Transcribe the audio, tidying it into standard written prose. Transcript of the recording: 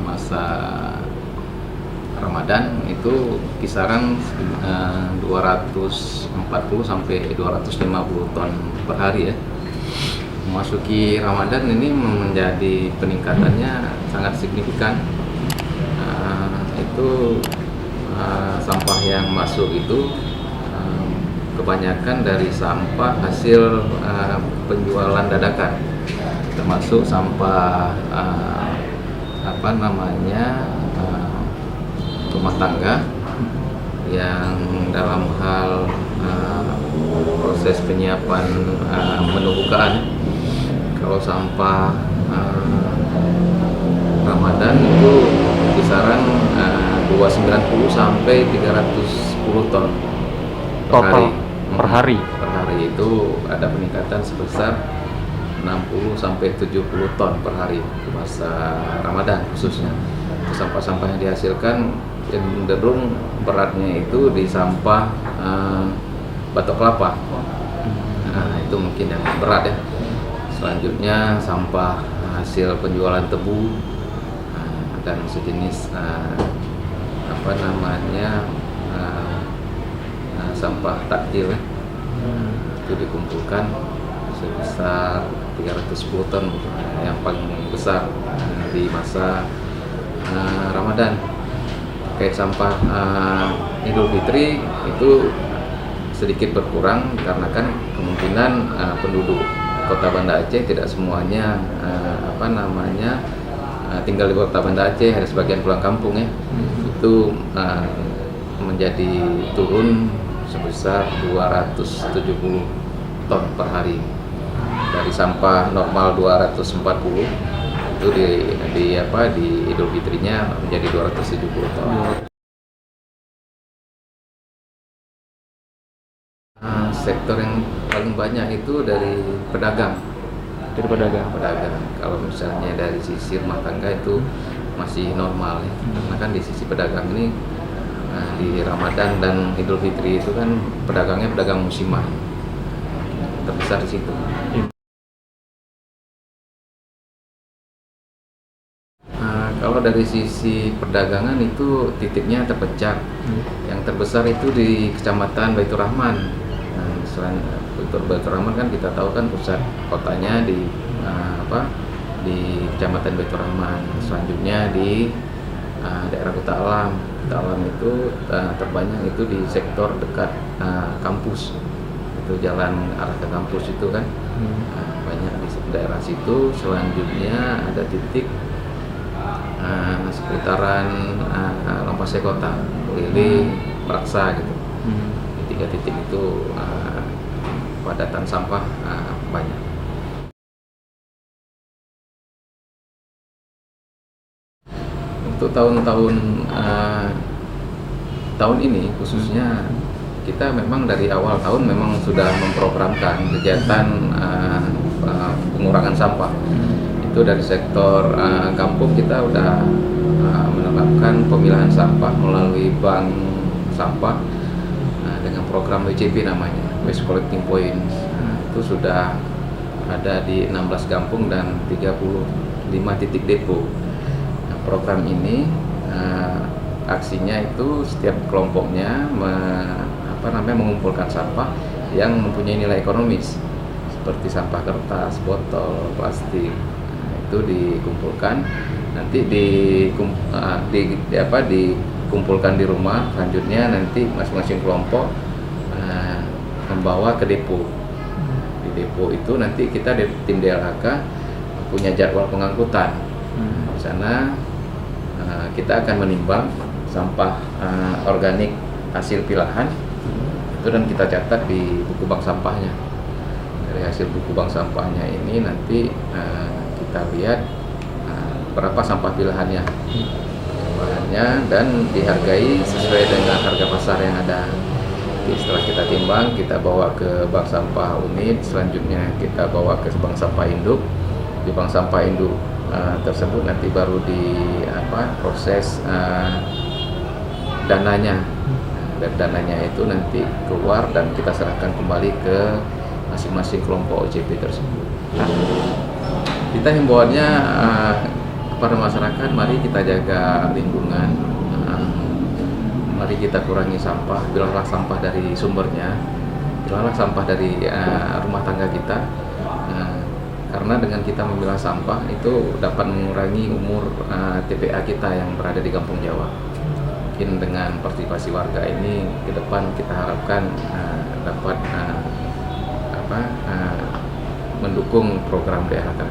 masa Ramadan itu kisaran 240 sampai 250 ton per hari ya. Memasuki Ramadan ini menjadi peningkatannya sangat signifikan. Itu sampah yang masuk itu kebanyakan dari sampah hasil penjualan dadakan, termasuk sampah rumah tangga yang dalam hal proses penyiapan menu bukaan. Kalau sampah Ramadan itu kisaran 290 sampai 310 ton total per hari. Per hari itu ada peningkatan sebesar 60 sampai 70 ton per hari di masa Ramadan khususnya. Sampah-sampah yang dihasilkan cenderung beratnya itu di sampah batok kelapa. Itu mungkin yang berat ya. Selanjutnya sampah hasil penjualan tebu dan sejenis sampah takjil ya. Itu dikumpulkan sebesar 310 ton yang paling besar di masa Ramadan. Terkait sampah Idul Fitri itu sedikit berkurang karena kan kemungkinan penduduk Kota Banda Aceh tidak semuanya tinggal di Kota Banda Aceh, ada sebagian pulang kampung ya. Itu menjadi turun sebesar 270 ton per hari. Dari sampah normal 240 itu di Idul Fitrinya menjadi 270 ton. Sektor yang paling banyak itu dari pedagang. Kalau misalnya dari sisi rumah tangga itu masih normal ya. Karena kan di sisi pedagang ini di Ramadan dan Idul Fitri itu kan pedagangnya pedagang musiman. Terbesar di situ. Kalau dari sisi perdagangan itu titiknya terpecah. Yang terbesar itu di Kecamatan Baitur Rahman. Selain Baitur Rahman kan kita tahu kan pusat kotanya di Kecamatan Baitur Rahman. Selanjutnya di daerah Kuta Alam. Kuta Alam itu terbanyak itu di sektor dekat kampus. Itu jalan arah ke kampus itu kan banyak di daerah situ. Selanjutnya ada titik seputaran Lampasai Kota, Lili, Meraksa gitu. Di 3 titik itu padatan sampah banyak. Untuk tahun ini khususnya kita memang dari awal tahun memang sudah memprogramkan kegiatan pengurangan sampah. Itu dari sektor kampung kita udah menerapkan pemilahan sampah melalui bank sampah dengan program WCP namanya, Waste Collecting Points. Itu sudah ada di 16 kampung dan 35 titik depo. Nah, program ini aksinya itu setiap kelompoknya mengumpulkan sampah yang mempunyai nilai ekonomis seperti sampah kertas, botol, plastik. Itu dikumpulkan, nanti dikumpulkan di rumah. Selanjutnya nanti masing-masing kelompok membawa ke depo. Di depo itu nanti kita tim DLHK punya jadwal pengangkutan. Di sana kita akan menimbang sampah organik hasil pilahan itu dan kita catat di buku bank sampahnya. Dari hasil buku bank sampahnya ini nanti kita lihat berapa sampah pilahannya dan dihargai sesuai dengan harga pasar yang ada. Jadi setelah kita timbang, kita bawa ke bank sampah unit, selanjutnya kita bawa ke bank sampah induk. Di bank sampah induk tersebut nanti baru proses dananya. Dan dananya itu nanti keluar dan kita serahkan kembali ke masing-masing kelompok OJP tersebut. Kita himbauannya kepada masyarakat, mari kita jaga lingkungan, mari kita kurangi sampah, pilahlah sampah dari sumbernya, pilahlah sampah dari rumah tangga kita, karena dengan kita memilah sampah itu dapat mengurangi umur TPA kita yang berada di Kampung Jawa. Mungkin dengan partisipasi warga ini ke depan kita harapkan dapat mendukung program DLHK.